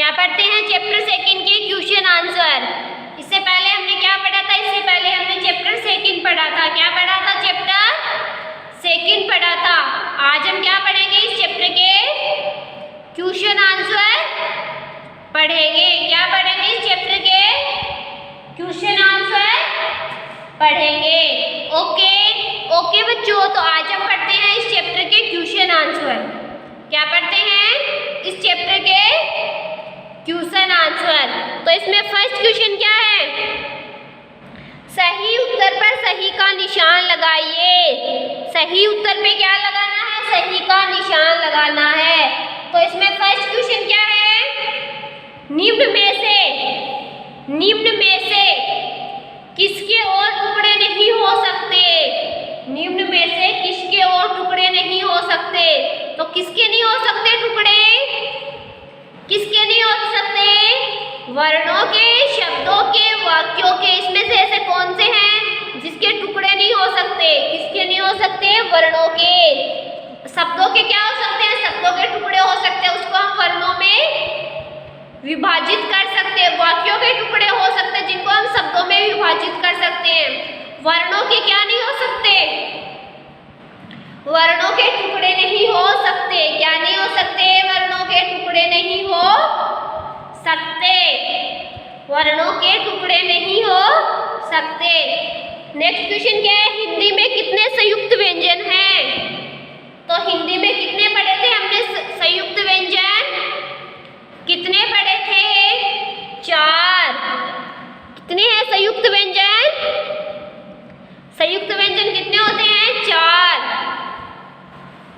क्या पढ़ते हैं? चैप्टर सेकंड के क्वेश्चन आंसर। इससे पहले हमने क्या पढ़ा था? इससे पहले हमने चैप्टर सेकंड पढ़ा था। क्या पढ़ा था? चैप्टर सेकंड पढ़ा था। आज हम क्या पढ़ेंगे? इस चैप्टर के क्वेश्चन आंसर पढ़ेंगे। क्या पढ़ेंगे? इस चैप्टर के क्वेश्चन आंसर पढ़ेंगे। ओके बच्चों, तो आज हम पढ़ते हैं इस चैप्टर के क्वेश्चन आंसर। क्या पढ़ते हैं? इस चैप्टर के क्वेश्चन आंसर। तो इसमें फर्स्ट क्वेश्चन क्या है? सही उत्तर पर सही का निशान लगाइए। सही उत्तर पे क्या लगाना है? सही का निशान लगाना है। तो इसमें फर्स्ट क्वेश्चन क्या है? निम्न में से किसके और टुकड़े नहीं हो सकते? निम्न में से किसके और टुकड़े नहीं हो सकते? तो किसके नहीं हो सकते टुकड़े? किसके नहीं हो सकते? वर्णों के, शब्दों के, वाक्यों के। इसमें से ऐसे कौन से हैं जिसके टुकड़े नहीं हो सकते? किसके नहीं हो सकते? वर्णों के। शब्दों के क्या हो सकते हैं? शब्दों के टुकड़े हो सकते हैं, उसको हम वर्णों में विभाजित कर सकते हैं। वाक्यों के टुकड़े हो सकते हैं जिनको हम शब्दों में विभाजित कर सकते हैं। वर्णों के क्या नहीं हो सकते? वर्णों के टुकड़े नहीं हो सकते। क्या नहीं हो सकते? वर्णों के टुकड़े नहीं हो सकते। वर्णों के टुकड़े नहीं हो सकते। नेक्स्ट क्वेश्चन क्या है? हिंदी में कितने संयुक्त व्यंजन हैं? तो हिंदी में कितने पढ़े थे हमने संयुक्त व्यंजन? कितने पढ़े थे? 4। कितने हैं संयुक्त व्यंजन? संयुक्त व्यंजन कितने होते हैं? 4।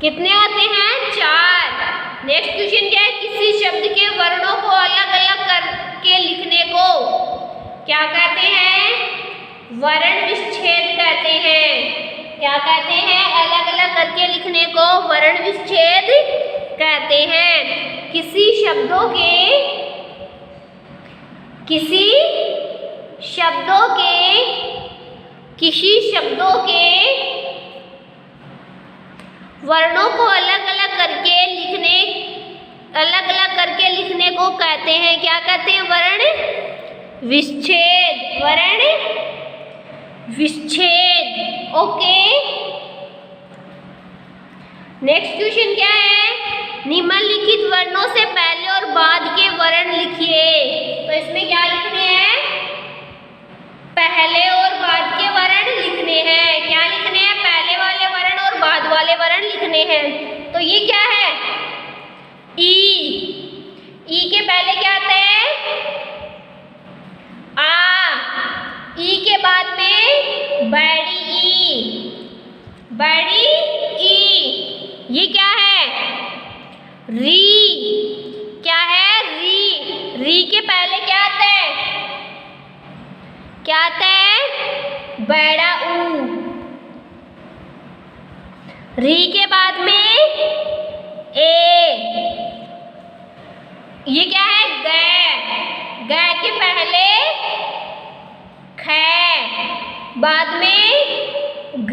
कितने होते हैं? 4। नेक्स्ट क्वेश्चन क्या है? किसी शब्द के वर्णों को अलग अलग करके लिखने को क्या कहते हैं? वर्ण विच्छेद कहते हैं। क्या कहते हैं? अलग अलग करके लिखने को वर्ण विच्छेद कहते हैं। किसी शब्दों के वर्णों को अलग अलग करके लिखने को कहते हैं। क्या कहते हैं? वर्ण विच्छेद। वर्ण विच्छेद। ओके। नेक्स्ट क्वेश्चन क्या है? निम्नलिखित वर्णों से पहले और बाद के वर्ण लिखिए। तो इसमें क्या लिखने हैं? पहले और बाद के वर्ण लिखने हैं। क्या लिखने हैं? पहले वाले वर्ण और बाद वाले वर्ण लिखने हैं। तो ये क्या है? ई के पहले क्या आता है? आ। ई के बाद में बड़ी ई। बड़ी ई। ये क्या है? री। क्या है? री। री के पहले क्या आता है? क्या आता है? बड़ा ऊ। री के बाद में ए। ये क्या है? ग। ग के पहले ख, बाद में घ।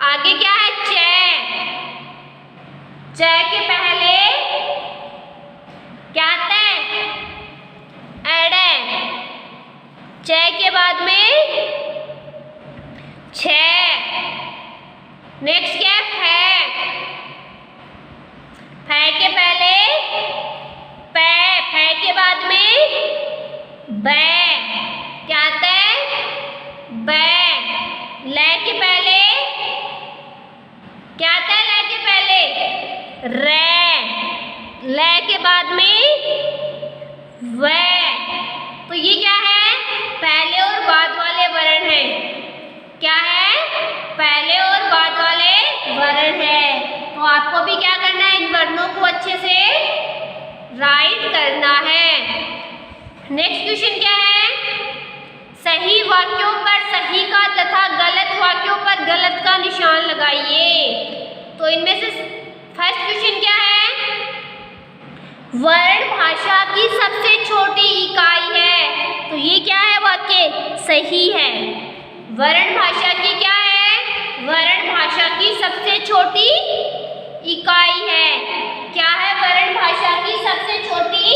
आगे क्या है? च। च के पहले क्या आता है? एड़। च के बाद में छ। नेक्स्ट क्या है? फ। फ के पहले प। फ के बाद में ब। क्या आता है? ब। ल के पहले क्या आता है? ल के पहले र। ल के बाद में व। तो ये क्या है? पहले और बाद वाले वर्ण हैं। क्या है? पहले और बाद वाले वर्ण है। तो आपको भी क्या करना है? इन वर्णों को अच्छे से राइट करना है। नेक्स्ट क्वेश्चन क्या है? सही वाक्यों पर सही का तथा गलत वाक्यों पर गलत का निशान लगाइए। तो इनमें से फर्स्ट क्वेश्चन क्या है? वर्ण भाषा की सबसे छोटी इकाई है। तो ये क्या है? वाक्य सही है। वर्ण भाषा की क्या है? वर्ण भाषा की सबसे छोटी इकाई है। क्या है? वर्ण भाषा की सबसे छोटी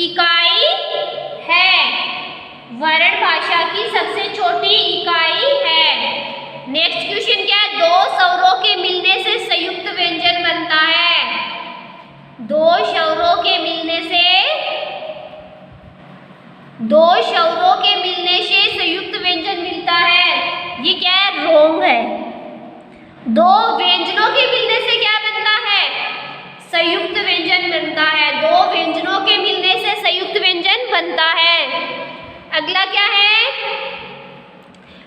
इकाई है। वर्ण भाषा की सबसे छोटी इकाई है। नेक्स्ट क्वेश्चन क्या है? दो स्वरों के मिलने से संयुक्त व्यंजन बनता है। दो स्वरों के मिलने से संयुक्त व्यंजन मिलता है। ये क्या है? रोंग है। दो व्यंजनों के मिलने से क्या बनता है? संयुक्त व्यंजन बनता है। दो व्यंजनों के मिलने से संयुक्त व्यंजन बनता है। अगला क्या है?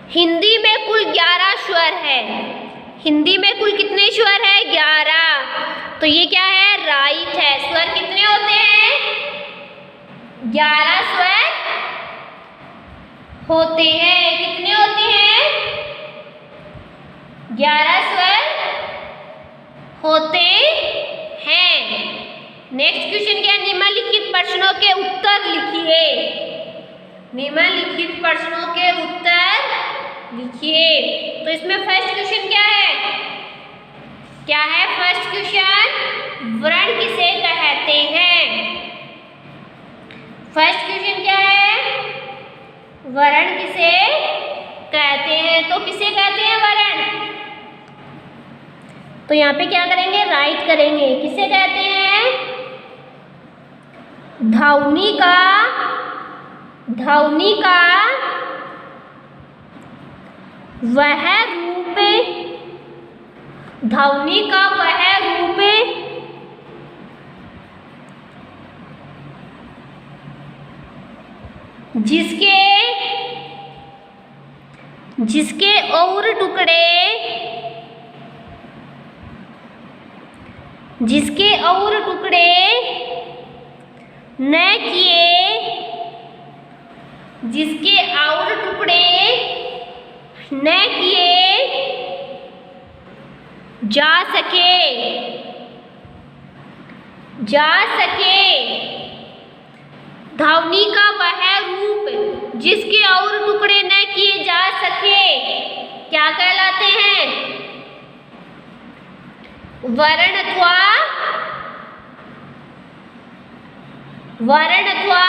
हिंदी में कुल 11 स्वर है। हिंदी में कुल कितने स्वर है? 11। तो ये क्या है? राइट है। स्वर कितने होते हैं? 11 स्वर होते हैं। कितने होते हैं? 11 स्वर होते हैं। नेक्स्ट क्वेश्चन क्या है? निम्नलिखित प्रश्नों के उत्तर लिखिए। निम्नलिखित प्रश्नों के उत्तर लिखिए। तो इसमें फर्स्ट क्वेश्चन क्या है? क्या है फर्स्ट क्वेश्चन? वर्ण किसे कहते हैं? फर्स्ट क्वेश्चन क्या है? वर्ण किसे कहते हैं? तो किसे कहते हैं वर्ण? तो यहाँ पे क्या करेंगे? राइट करेंगे। किसे कहते हैं? ध्वनि का वह रूप, ध्वनि का वह रूप जिसके और टुकड़े न किए जा सके। ध्वनि का वह रूप जिसके और टुकड़े न किए जा सके क्या कहलाते हैं? वर्ण अथवा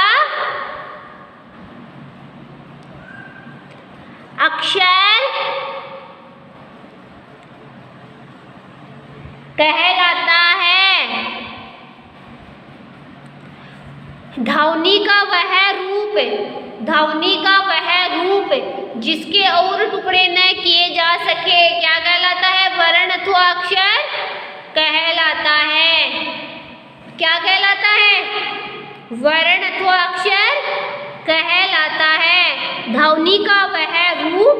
अक्षर कहलाता है। ध्वनि का वह रूप जिसके और टुकड़े न किए जा सके क्या कहलाता है? वर्ण अथवा अक्षर कहलाता है। क्या कहलाता है? वर्ण अथवा अक्षर कहलाता है। ध्वनि का वह रूप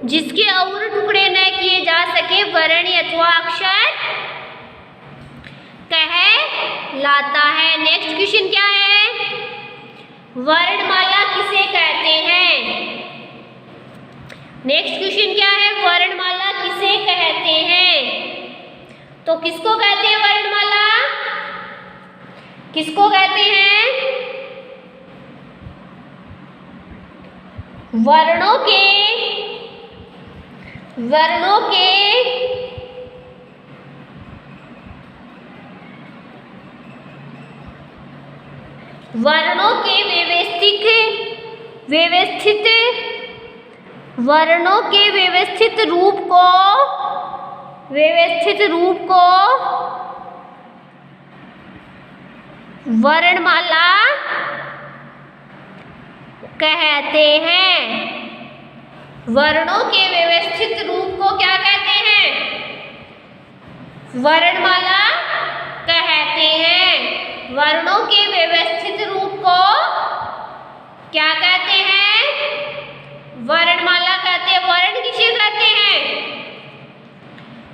जिसके और टुकड़े न किए जा सके वर्ण अथवा अक्षर कहलाता है। नेक्स्ट क्वेश्चन क्या है? वर्णमाला किसे कहते हैं? नेक्स्ट क्वेश्चन क्या है? वर्णमाला किसे कहते हैं? तो किसको कहते हैं वर्णमाला? किसको कहते हैं? वर्णों के व्यवस्थित रूप को वर्णमाला कहते हैं। वर्णों के व्यवस्थित रूप को क्या कहते हैं? वर्णमाला कहते हैं। वर्णों के व्यवस्थित रूप को क्या कहते हैं? वर्णमाला कहते हैं। वर्ण किसे कहते हैं?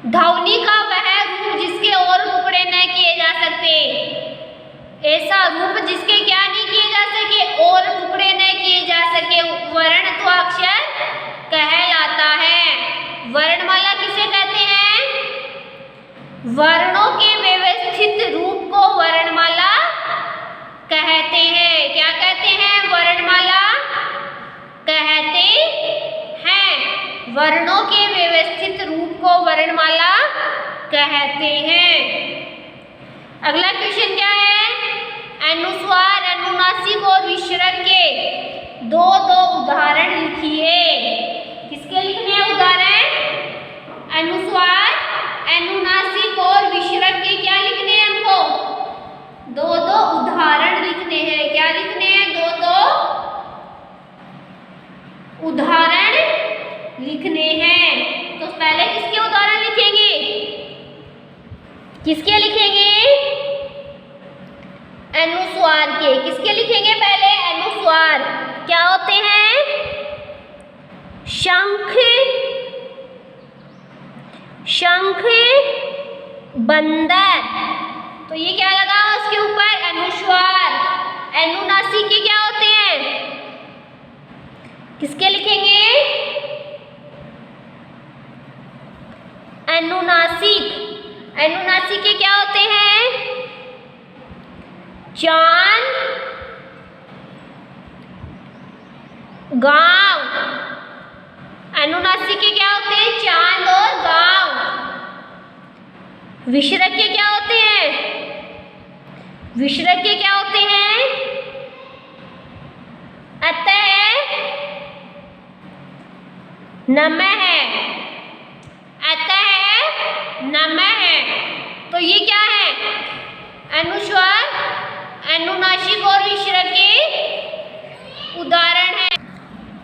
ध्वनि का वह रूप जिसके और टुकड़े न किए जा सकते। ऐसा रूप जिसके क्या नहीं किए जा सके? और टुकड़े न किए जा सके वर्ण अथवा अक्षर कहलाता है। वर्णमाला किसे कहते हैं? वर्णों के व्यवस्थित रूप को वर्णमाला कहते हैं। क्या कहते हैं? वर्णमाला कहते हैं। वर्णों के व्यवस्थित रूप को वर्णमाला कहते हैं। अगला क्वेश्चन क्या है? अनुस्वार, अनुनासिक और विसर्ग के दो उदाहरण लिखिए। किसके लिखने हैं उदाहरण? अनुस्वार, अनुनासिक और विसर्ग के क्या लिखने हैं हमको? दो उदाहरण लिखने हैं। क्या लिखने हैं? दो उदाहरण लिखने हैं। तो पहले किसके उदाहरण लिखेंगे? किसके लिखेंगे? अनुस्वार के। किसके लिखेंगे पहले? अनुस्वार। क्या होते हैं? शंख, शंख, बंदर। तो ये क्या लगा उसके ऊपर? अनुस्वार। अनुनासिक के क्या होते हैं? किसके लिखेंगे? अनुनासिक। अनुनासिक के क्या होते हैं? चांद, गांव। अनुनासिक के क्या होते हैं? चांद और गांव। विसर्ग के क्या होते हैं? विसर्ग के क्या होते हैं? अतः, नमः, अतः, नमः। तो ये क्या है? अनुस्वार, अनुनासिक और विसर्ग के उदाहरण है।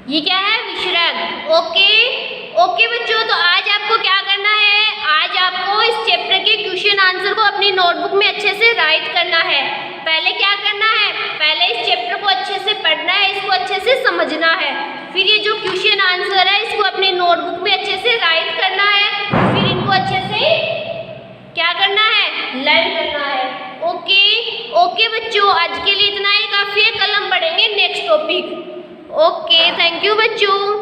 ये क्या है? विसर्ग। ओके बच्चों, तो आज आपको क्या करना है? आज आपको इस चैप्टर के क्वेश्चन आंसर को अपनी नोटबुक में अच्छे से राइट करना है। पहले क्या करना है? पहले इस चैप्टर को अच्छे से पढ़ना है, इसको अच्छे से समझना है। फिर ये जो क्वेश्चन आंसर है इसको अपनी नोटबुक में अच्छे से राइट करना है। फिर इनको अच्छे से क्या करना है? लर्न करना है। ओके बच्चों, आज के लिए इतना ही काफी है। कल हम पढ़ेंगे next topic. Okay, thank you बच्चों।